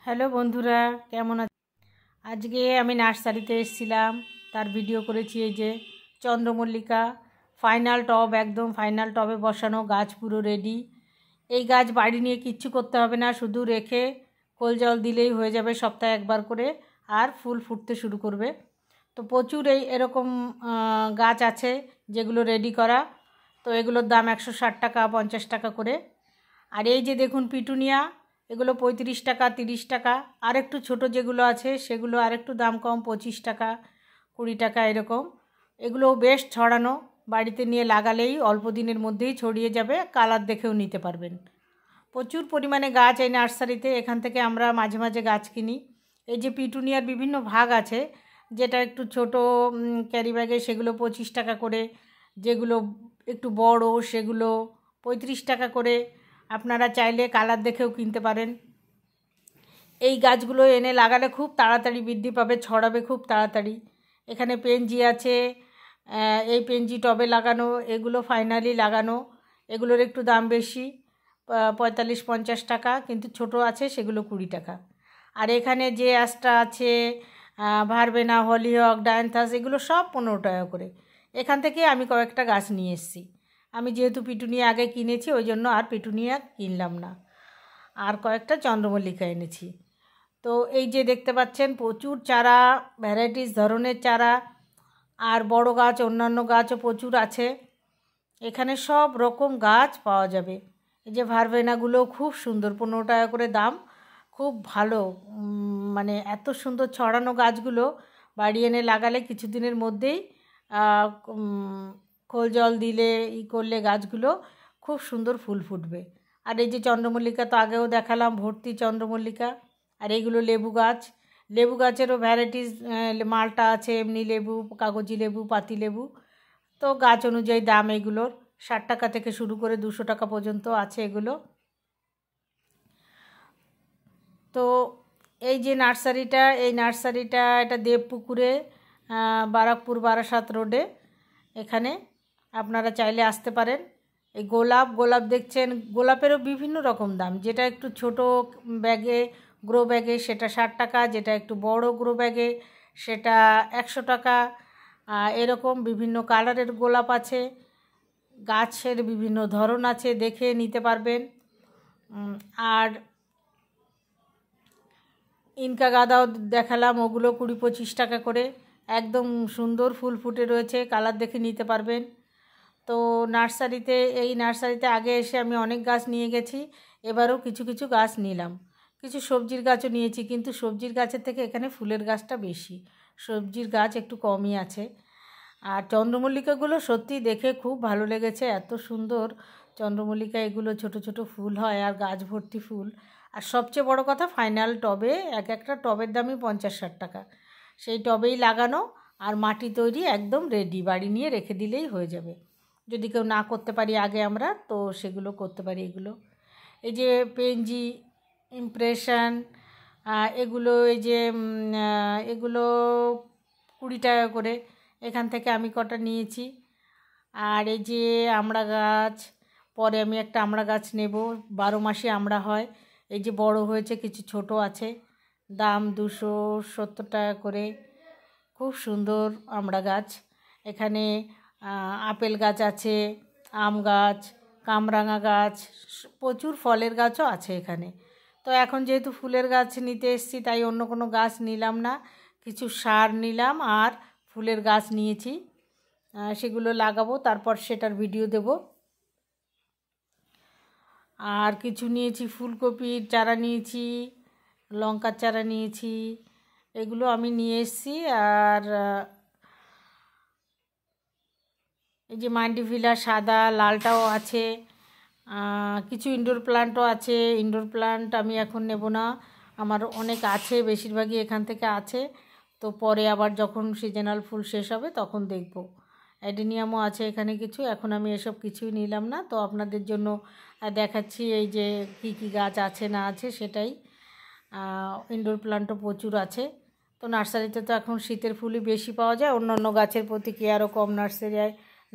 Hello বন্ধুরা, কেমন আছেন? আজকে আমি নার্সারিতে এসেছিলাম, তার ভিডিও করেছি। এই যে চন্দ্রমল্লিকা ফাইনাল টব, একদম ফাইনাল টবে বসানো গাছ, পুরো রেডি। এই গাছ বাড়ি নিয়ে কিচ্ছু করতে হবে না, শুধু রেখে খোল জল দিলেই হয়ে যাবে সপ্তাহে একবার করে, আর ফুল ফুটতে শুরু করবে। তো প্রচুর এরকম গাছ আছে যেগুলো রেডি করা। তো এগুলোর দাম 160 টাকা, 50 টাকা করে। আর এই যে দেখুন পিটুনিয়া, এগুলো 35 টাকা, 30 টাকা। আর একটু ছোটো যেগুলো আছে সেগুলো আর একটু দাম কম, 25 টাকা, 20 টাকা এরকম। এগুলো বেশ ছড়ানো, বাড়িতে নিয়ে লাগালেই অল্প দিনের মধ্যেই ছড়িয়ে যাবে, কালার দেখেও নিতে পারবেন। প্রচুর পরিমাণে গাছ এই নার্সারিতে, এখান থেকে আমরা মাঝে মাঝে গাছ কিনি। এই যে পিটুনিয়ার বিভিন্ন ভাগ আছে, যেটা একটু ছোট ক্যারি ব্যাগে সেগুলো 25 টাকা করে, যেগুলো একটু বড় সেগুলো 35 টাকা করে। আপনারা চাইলে কালার দেখেও কিনতে পারেন। এই গাছগুলো এনে লাগালে খুব তাড়াতাড়ি বৃদ্ধি পাবে, ছড়াবে খুব তাড়াতাড়ি। এখানে পেনজি আছে, এই পেনজি টবে লাগানো, এগুলো ফাইনালি লাগানো। এগুলোর একটু দাম বেশি, 45-50 টাকা, কিন্তু ছোট আছে সেগুলো 20 টাকা। আর এখানে যে অ্যাস্ট্রা আছে, ভারবেনা, হলিহক, ডায়ান্থাস, এগুলো সব 15 টাকা করে। এখান থেকে আমি কয়েকটা গাছ নিয়ে এসেছি। আমি যেহেতু পিটুনিয়া আগে কিনেছি, ওই জন্য আর পিটুনিয়া কিনলাম না, আর কয়েকটা চন্দ্রমল্লিকা এনেছি। তো এই যে দেখতে পাচ্ছেন প্রচুর চারা, ভ্যারাইটিস ধরনের চারা, আর বড় গাছ, অন্যান্য গাছও প্রচুর আছে। এখানে সব রকম গাছ পাওয়া যাবে। এই যে ভারবেনাগুলো খুব সুন্দর, 15 টাকা করে দাম, খুব ভালো। মানে এত সুন্দর ছড়ানো গাছগুলো বাড়ি এনে লাগালে কিছুদিনের মধ্যেই খোল জল দিলে করলে গাছগুলো খুব সুন্দর ফুল ফুটবে। আর এই যে চন্দ্রমল্লিকা তো আগেও দেখালাম, ভর্তি চন্দ্রমল্লিকা। আর এইগুলো লেবু গাছ, লেবু গাছেরও ভ্যারাইটিস, মালটা আছে, এমনি লেবু, কাগজি লেবু, পাতি লেবু। তো গাছ অনুযায়ী দাম এগুলোর, 60 টাকা থেকে শুরু করে 200 টাকা পর্যন্ত আছে এগুলো। তো এই যে নার্সারিটা, এই নার্সারিটা এটা দেবপুকুরে, বারাকপুর বারাসাত রোডে। এখানে আপনারা চাইলে আসতে পারেন। এই গোলাপ দেখছেন, গোলাপেরও বিভিন্ন রকম দাম। যেটা একটু ছোট ব্যাগে, গ্রো ব্যাগে, সেটা 60 টাকা, যেটা একটু বড় গ্রো ব্যাগে সেটা 100 টাকা। এরকম বিভিন্ন কালারের গোলাপ আছে, গাছের বিভিন্ন ধরন আছে, দেখে নিতে পারবেন। আর ইনকা গাঁদাও দেখালাম, ওগুলো 20-25 টাকা করে, একদম সুন্দর ফুল ফুটে রয়েছে, কালার দেখে নিতে পারবেন। তো এই নার্সারিতে আগে এসে আমি অনেক গাছ নিয়ে গেছি, এবারও কিছু কিছু গাছ নিলাম। কিছু সবজির গাছও নিয়েছি, কিন্তু সবজির গাছের থেকে এখানে ফুলের গাছটা বেশি, সবজির গাছ একটু কমই আছে। আর চন্দ্রমল্লিকাগুলো সত্যি দেখে খুব ভালো লেগেছে, এত সুন্দর চন্দ্রমল্লিকা, এগুলো ছোট ছোট ফুল হয় আর গাছ ভর্তি ফুল। আর সবচেয়ে বড় কথা, ফাইনাল টবে, একটা টবের দামই 50-60 টাকা। সেই টবেই লাগানো, আর মাটি তৈরি, একদম রেডি, বাড়ি নিয়ে রেখে দিলেই হয়ে যাবে। যদি কেউ না করতে পারি আগে আমরা, তো সেগুলো করতে পারি। এগুলো এই যে পেনজি, ইমপ্রেশন, এগুলো এই যে এগুলো 20 টাকা করে। এখান থেকে আমি কটা নিয়েছি। আর এই যে আমড়া গাছ, পরে আমি একটা আমড়া গাছ নেব, 12 মাসে আমড়া হয়। এই যে বড় হয়েছে, কিছু ছোট আছে, দাম 270 টাকা করে। খুব সুন্দর আমড়া গাছ। এখানে আপেল গাছ আছে, আম গাছ, কামরাঙা গাছ, প্রচুর ফলের গাছও আছে এখানে। তো এখন যেহেতু ফুলের গাছ নিতে এসেছি, তাই অন্য কোনো গাছ নিলাম না, কিছু সার নিলাম আর ফুলের গাছ নিয়েছি। সেগুলো লাগাবো, তারপর সেটার ভিডিও দেব। আর কিছু নিয়েছি, ফুলকপির চারা নিয়েছি, লঙ্কার চারা নিয়েছি, এগুলো আমি নিয়ে এসেছি। আর এই যে মান্ডিভিলা সাদা, লালটাও আছে। কিছু ইনডোর প্লান্টও আছে। ইনডোর প্লান্ট আমি এখন নেব না, আমার অনেক আছে, বেশিরভাগই এখান থেকে আছে। তো পরে আবার যখন সিজনাল ফুল শেষ হবে তখন দেখব। অ্যাডেনিয়ামও আছে এখানে কিছু, এখন আমি এসব কিছুই নিলাম না। তো আপনাদের জন্য দেখাচ্ছি এই যে কী কী গাছ আছে না আছে সেটাই। ইনডোর প্লান্টও প্রচুর আছে। তো নার্সারিতে তো এখন শীতের ফুলই বেশি পাওয়া যায়, অন্যান্য গাছের প্রতি কেয়ারও কম।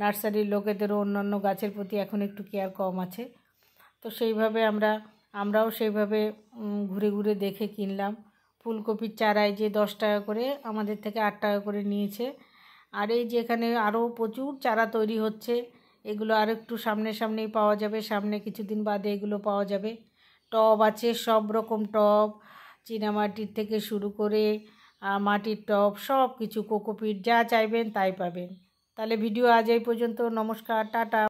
নার্সারির লোকেদেরও অন্যান্য গাছের প্রতি এখন একটু কেয়ার কম আছে। তো সেইভাবে আমরা আমরাও সেইভাবে ঘুরে ঘুরে দেখে কিনলাম। ফুলকপির চারায় যে 10 টাকা করে, আমাদের থেকে 8 টাকা করে নিয়েছে। আর এই যে এখানে আরও প্রচুর চারা তৈরি হচ্ছে, এগুলো আর একটু সামনেই পাওয়া যাবে, সামনে কিছুদিন বাদে এগুলো পাওয়া যাবে। টব আছে, সব রকম টব, চীনামাটির থেকে শুরু করে মাটির টব, সব কিছু, কোকোপিট যা চাইবেন তাই পাবেন। তাহলে ভিডিও আজ এই পর্যন্ত। নমস্কার, টাটা।